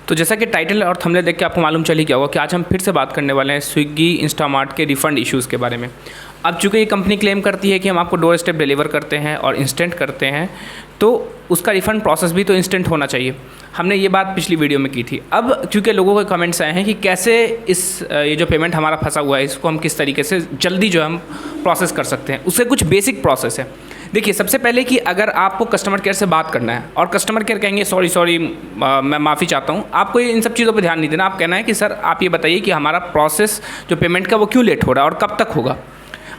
तो जैसा कि टाइटल और थंबनेल देख के आपको मालूम चल ही गया होगा कि आज हम फिर से बात करने वाले हैं स्विगी इंस्टामार्ट के रिफ़ंड इश्यूज़ के बारे में। अब चूँकि ये कंपनी क्लेम करती है कि हम आपको डोर स्टेप डिलीवर करते हैं और इंस्टेंट करते हैं, तो उसका रिफ़ंड प्रोसेस भी तो इंस्टेंट होना चाहिए। हमने ये बात पिछली वीडियो में की थी। अब क्योंकि लोगों के कमेंट्स आए हैं कि कैसे ये जो पेमेंट हमारा फंसा हुआ है इसको हम किस तरीके से जल्दी जो है हम प्रोसेस कर सकते हैं, उससे कुछ बेसिक प्रोसेस है। देखिए, सबसे पहले कि अगर आपको कस्टमर केयर से बात करना है और कस्टमर केयर कहेंगे सॉरी मैं माफ़ी चाहता हूँ, आपको इन सब चीज़ों पे ध्यान नहीं देना। आप कहना है कि सर आप ये बताइए कि हमारा प्रोसेस जो पेमेंट का वो क्यों लेट हो रहा है और कब तक होगा।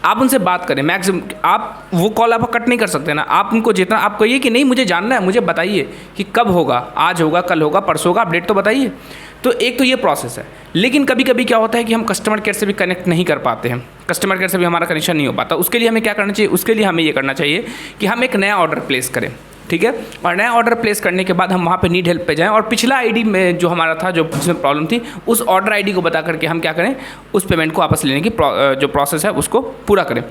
आप उनसे बात करें, मैक्सिमम आप वो कॉल आप कट नहीं कर सकते ना। आप उनको जितना आप कहिए कि नहीं मुझे जानना है, मुझे बताइए कि कब होगा, आज होगा, कल होगा, परसों होगा, अपडेट तो बताइए। तो एक तो ये प्रोसेस है। लेकिन कभी कभी क्या होता है कि हम कस्टमर केयर से भी कनेक्ट नहीं कर पाते हैं, कस्टमर केयर से भी हमारा कनेक्शन नहीं हो पाता। उसके लिए हमें क्या करना चाहिए? उसके लिए हमें ये करना चाहिए कि हम एक नया ऑर्डर प्लेस करें, ठीक है। और नया ऑर्डर प्लेस करने के बाद हम वहाँ पे नीड हेल्प पे जाएं और पिछला आईडी में जो हमारा था, जो जिसमें प्रॉब्लम थी, उस ऑर्डर आईडी को बता करके हम क्या करें, उस पेमेंट को वापस लेने की जो प्रोसेस है उसको पूरा करें।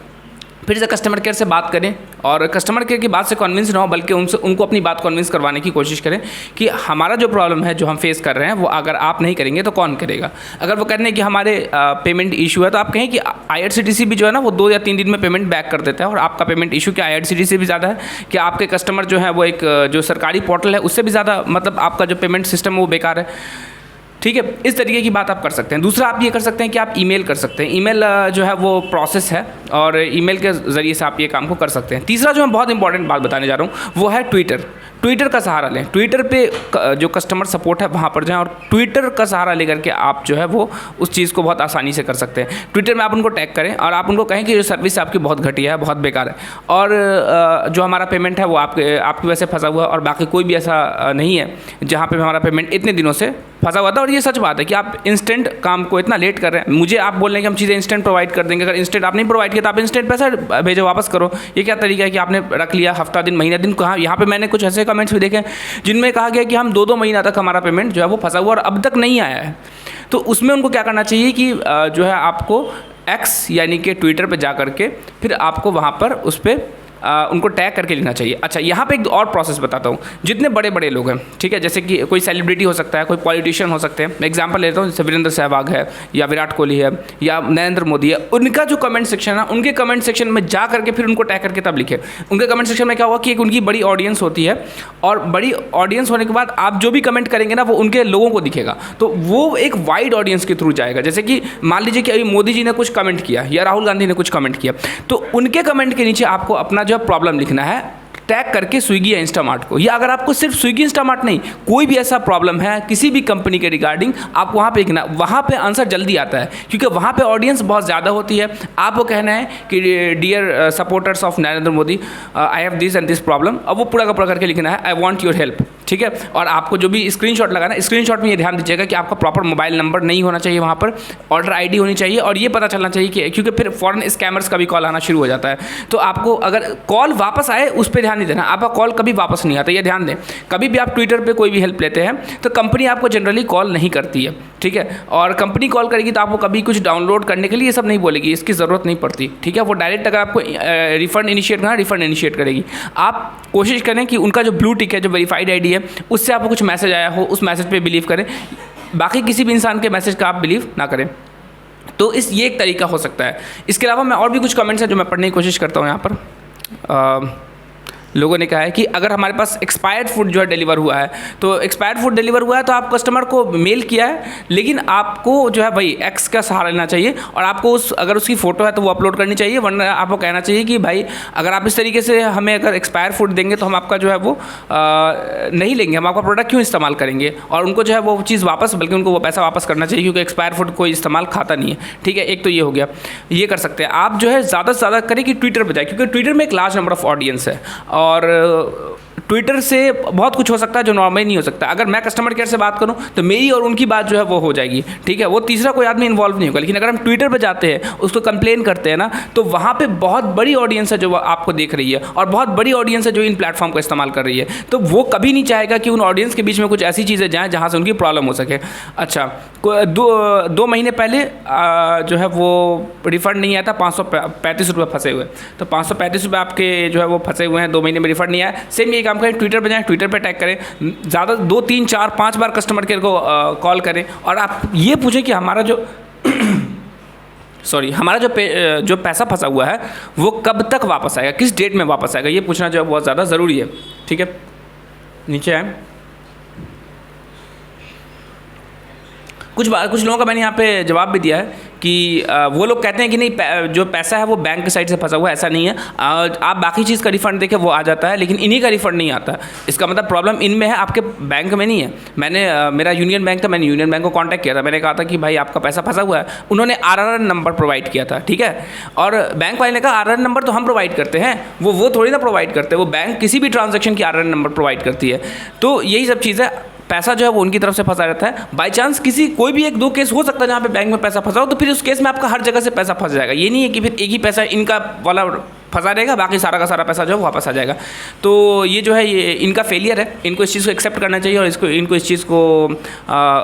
फिर से कस्टमर केयर से बात करें और कस्टमर केयर की बात से कन्विंस ना हो, बल्कि उनको अपनी बात कन्विंस करवाने की कोशिश करें कि हमारा जो प्रॉब्लम है, जो हम फेस कर रहे हैं, वो अगर आप नहीं करेंगे तो कौन करेगा। अगर वो कहने कि हमारे पेमेंट इशू है, तो आप कहें कि IRCTC भी जो है ना वो 2 या 3 दिन में पेमेंट बैक कर देता है और आपका पेमेंट इशू क्या IRCTC से भी ज़्यादा है कि आपके कस्टमर जो है वो एक जो सरकारी पोर्टल है उससे भी ज़्यादा, मतलब आपका जो पेमेंट सिस्टम है वो बेकार है, ठीक है। इस तरीके की बात आप कर सकते हैं। दूसरा आप ये कर सकते हैं कि आप ईमेल कर सकते हैं। ईमेल जो है वो प्रोसेस है और ईमेल के ज़रिए से आप ये काम को कर सकते हैं। तीसरा जो मैं बहुत इंपॉर्टेंट बात बताने जा रहा हूँ वो है ट्विटर का सहारा लें। ट्विटर पे जो कस्टमर सपोर्ट है वहाँ पर जाएं और ट्विटर का सहारा लेकर के आप जो है वो उस चीज़ को बहुत आसानी से कर सकते हैं। ट्विटर में आप उनको टैग करें और आप उनको कहें कि जो सर्विस आपकी बहुत घटिया है, बहुत बेकार है और जो हमारा पेमेंट है वो आपकी वजह से फंसा हुआ है और बाकी कोई भी ऐसा नहीं है जहाँ पर हमारा पेमेंट इतने दिनों से फंसा हुआ था। और ये सच बात है कि आप इंस्टेंट काम को इतना लेट कर रहे हैं। मुझे आप बोल रहे हैं कि हम चीज़ें इंस्टेंट प्रोवाइड कर देंगे, अगर इंस्टेंट आप नहीं प्रोवाइड किया तो आप इंस्टेंट पैसा भेजो, वापस करो। ये क्या तरीका है कि आपने रख लिया हफ्ता दिन, महीना दिन। कहाँ यहाँ पे मैंने कुछ ऐसे कमेंट्स भी देखे जिनमें कहा गया कि हम 2-2 महीना तक हमारा पेमेंट जो है वो फंसा हुआ और अब तक नहीं आया है। तो उसमें उनको क्या करना चाहिए कि जो है आपको X यानी कि ट्विटर पर जा करके फिर आपको वहाँ पर उस पर उनको टैग करके लिखना चाहिए। अच्छा, यहाँ पे एक और प्रोसेस बताता हूँ। जितने बड़े बड़े लोग हैं, ठीक है, जैसे कि कोई सेलिब्रिटी हो सकता है, कोई पॉलिटिशियन हो सकते हैं। मैं एग्जांपल लेता हूँ, जैसे वीरेंद्र सहवाग है या विराट कोहली है या नरेंद्र मोदी है। उनका जो कमेंट सेक्शन है, उनके कमेंट सेक्शन में जा करके फिर उनको टैग करके तब लिखे। उनके कमेंट सेक्शन में क्या हुआ कि एक उनकी बड़ी ऑडियंस होती है और बड़ी ऑडियंस होने के बाद आप जो भी कमेंट करेंगे ना वो उनके लोगों को दिखेगा, तो वो एक वाइड ऑडियंस के थ्रू जाएगा। जैसे कि मान लीजिए कि अभी मोदी जी ने कुछ कमेंट किया या राहुल गांधी ने कुछ कमेंट किया, तो उनके कमेंट के नीचे आपको अपना जो प्रॉब्लम लिखना है, टैग करके स्विगी या इंस्टामार्ट को। या अगर आपको सिर्फ स्विगी इंस्टामार्ट नहीं, कोई भी ऐसा प्रॉब्लम है किसी भी कंपनी के रिगार्डिंग, आप वहाँ पे लिखना। वहाँ पे आंसर जल्दी आता है क्योंकि वहाँ पे ऑडियंस बहुत ज़्यादा होती है। आपको कहना है कि dear supporters of Narendra Modi, I have this and this problem. अब वो पूरा का पूरा करके लिखना है, आई वॉन्ट योर हेल्प, ठीक है। और आपको जो भी स्क्रीनशॉट लगाना है, स्क्रीनशॉट में ये ध्यान दीजिएगा कि आपका प्रॉपर मोबाइल नंबर नहीं होना चाहिए, वहाँ पर ऑर्डर आईडी होनी चाहिए और ये पता चलना चाहिए कि क्योंकि फिर फॉरेन स्कैमर्स का भी कॉल आना शुरू हो जाता है। तो आपको अगर कॉल वापस आए उस पर ध्यान नहीं देना, आपका कॉल कभी वापस नहीं आता, ये ध्यान दें। कभी भी आप ट्विटर पे कोई भी हेल्प लेते हैं तो कंपनी आपको जनरली कॉल नहीं करती है, ठीक है। और कंपनी कॉल करेगी तो आपको कभी कुछ डाउनलोड करने के लिए ये सब नहीं बोलेगी, इसकी ज़रूरत नहीं पड़ती, ठीक है। वो डायरेक्ट अगर आपको रिफंड इनिशिएट करना, रिफंड इनिशिएट करेगी। आप कोशिश करें कि उनका जो ब्लू टिक है, जो वेरीफाइड आईडी है, उससे आपको कुछ मैसेज आया हो, उस मैसेज पे बिलीव करें। बाकी किसी भी इंसान के मैसेज का आप बिलीव ना करें। तो ये एक तरीका हो सकता है। इसके अलावा मैं और भी कुछ कमेंट्स हैं जो मैं पढ़ने की कोशिश करता हूँ। यहाँ पर लोगों ने कहा है कि अगर हमारे पास एक्सपायर्ड फूड जो है डिलीवर हुआ है, तो एक्सपायर्ड फूड डिलीवर हुआ है तो आप कस्टमर को मेल किया है, लेकिन आपको जो है वही X का सहारा लेना चाहिए और आपको अगर उसकी फ़ोटो है तो वो अपलोड करनी चाहिए। वरना आपको कहना चाहिए कि भाई अगर आप इस तरीके से हमें अगर एक्सपायर फूड देंगे तो हम आपका जो है वो नहीं लेंगे, हम आपका प्रोडक्ट क्यों इस्तेमाल करेंगे। और उनको जो है वो चीज़ वापस, बल्कि उनको वो पैसा वापस करना चाहिए क्योंकि एक्सपायर फूड कोई इस्तेमाल खाता नहीं है, ठीक है। एक तो ये हो गया, ये कर सकते हैं। आप जो है ज़्यादा से ज़्यादा करें कि ट्विटर पर जाए, क्योंकि ट्विटर में एक लार्ज नंबर ऑफ ऑडियंस है और ट्विटर से बहुत कुछ हो सकता है जो नॉर्मली नहीं हो सकता। अगर मैं कस्टमर केयर से बात करूं तो मेरी और उनकी बात जो है वो हो जाएगी, ठीक है। वो तीसरा कोई आदमी इन्वॉल्व नहीं होगा। लेकिन अगर हम ट्विटर पर जाते हैं, उसको कंप्लेन करते हैं ना, तो वहाँ पे बहुत बड़ी ऑडियंस है जो आपको देख रही है और बहुत बड़ी ऑडियंस है जो इन प्लेटफॉर्म का इस्तेमाल कर रही है। तो वो कभी नहीं चाहेगा कि उन ऑडियंस के बीच में कुछ ऐसी चीज़ें जाएँ जहाँ से उनकी प्रॉब्लम हो सके। अच्छा, 2 महीने पहले जो है वो रिफ़ंड नहीं आया था, 535 रुपये फंसे हुए। तो 535 रुपये आपके जो है वो फंसे हुए हैं, 2 महीने में रिफ़ंड नहीं आया। सेम यही काम करें, ट्विटर पे जाएँ, ट्विटर पे टैग करें, ज़्यादा 2 3 4 5 बार कस्टमर केयर को कॉल करें और आप ये पूछें कि हमारा जो हमारा जो पैसा फंसा हुआ है वो कब तक वापस आएगा, किस डेट में वापस आएगा, ये पूछना जो है बहुत ज़्यादा ज़रूरी है। ठीक है, नीचे आए। कुछ लोगों का मैंने यहाँ पे जवाब भी दिया है कि वो लोग कहते हैं कि नहीं, जो पैसा है वो बैंक की साइड से फंसा हुआ है। ऐसा नहीं है, आप बाकी चीज़ का रिफ़ंड देखें वो आ जाता है, लेकिन इन्हीं का रिफ़ंड नहीं आता। इसका मतलब प्रॉब्लम इनमें है, आपके बैंक में नहीं है। मेरा यूनियन बैंक था, मैंने यूनियन बैंक को कांटेक्ट किया था, मैंने कहा था कि भाई आपका पैसा फंसा हुआ है। उन्होंने RRN नंबर प्रोवाइड किया था, ठीक है, और बैंक वाले ने कहा RRN नंबर तो हम प्रोवाइड करते हैं, वो थोड़ी ना प्रोवाइड करते, वो बैंक किसी भी ट्रांजेक्शन की RRN नंबर प्रोवाइड करती है। तो यही सब चीज़ है, पैसा जो है वो उनकी तरफ से फंसा रहता है। बाई चांस कोई भी 1-2 केस हो सकता है जहाँ पे बैंक में पैसा फंसा हो, तो फिर उस केस में आपका हर जगह से पैसा फंस जाएगा। ये नहीं है कि फिर एक ही पैसा इनका वाला फंसा रहेगा, बाकी सारा का सारा पैसा जो है वापस आ जाएगा। तो ये जो है ये इनका फेलियर है, इनको इस चीज़ को एक्सेप्ट करना चाहिए और इनको इस चीज़ को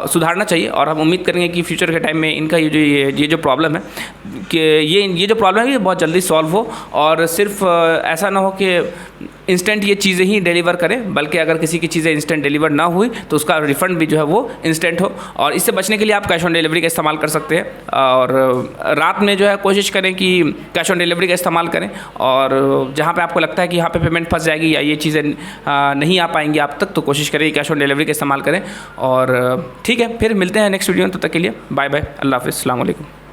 सुधारना चाहिए। और हम उम्मीद करेंगे कि फ्यूचर के टाइम में इनका ये जो प्रॉब्लम है कि ये जो प्रॉब्लम है ये बहुत जल्दी सॉल्व हो, और सिर्फ ऐसा ना हो कि इंस्टेंट ये चीज़ें ही डिलीवर करें, बल्कि अगर किसी की चीज़ें इंस्टेंट डिलीवर ना हुई तो उसका रिफ़ंड भी जो है वो इंस्टेंट हो। और इससे बचने के लिए आप कैश ऑन डिलीवरी का इस्तेमाल कर सकते हैं, और रात में जो है कोशिश करें कि कैश ऑन डिलीवरी का इस्तेमाल करें, और जहाँ पे आपको लगता है कि यहाँ पे पेमेंट फंस जाएगी या ये चीज़ें नहीं आ पाएंगी आप तक, तो कोशिश करें कैश ऑन डिलीवरी का इस्तेमाल करें। और ठीक है, फिर मिलते हैं नेक्स्ट वीडियो में, तब तक के लिए बाय बाय, अल्लाह हाफ़िज़, अस्सलाम वालेकुम।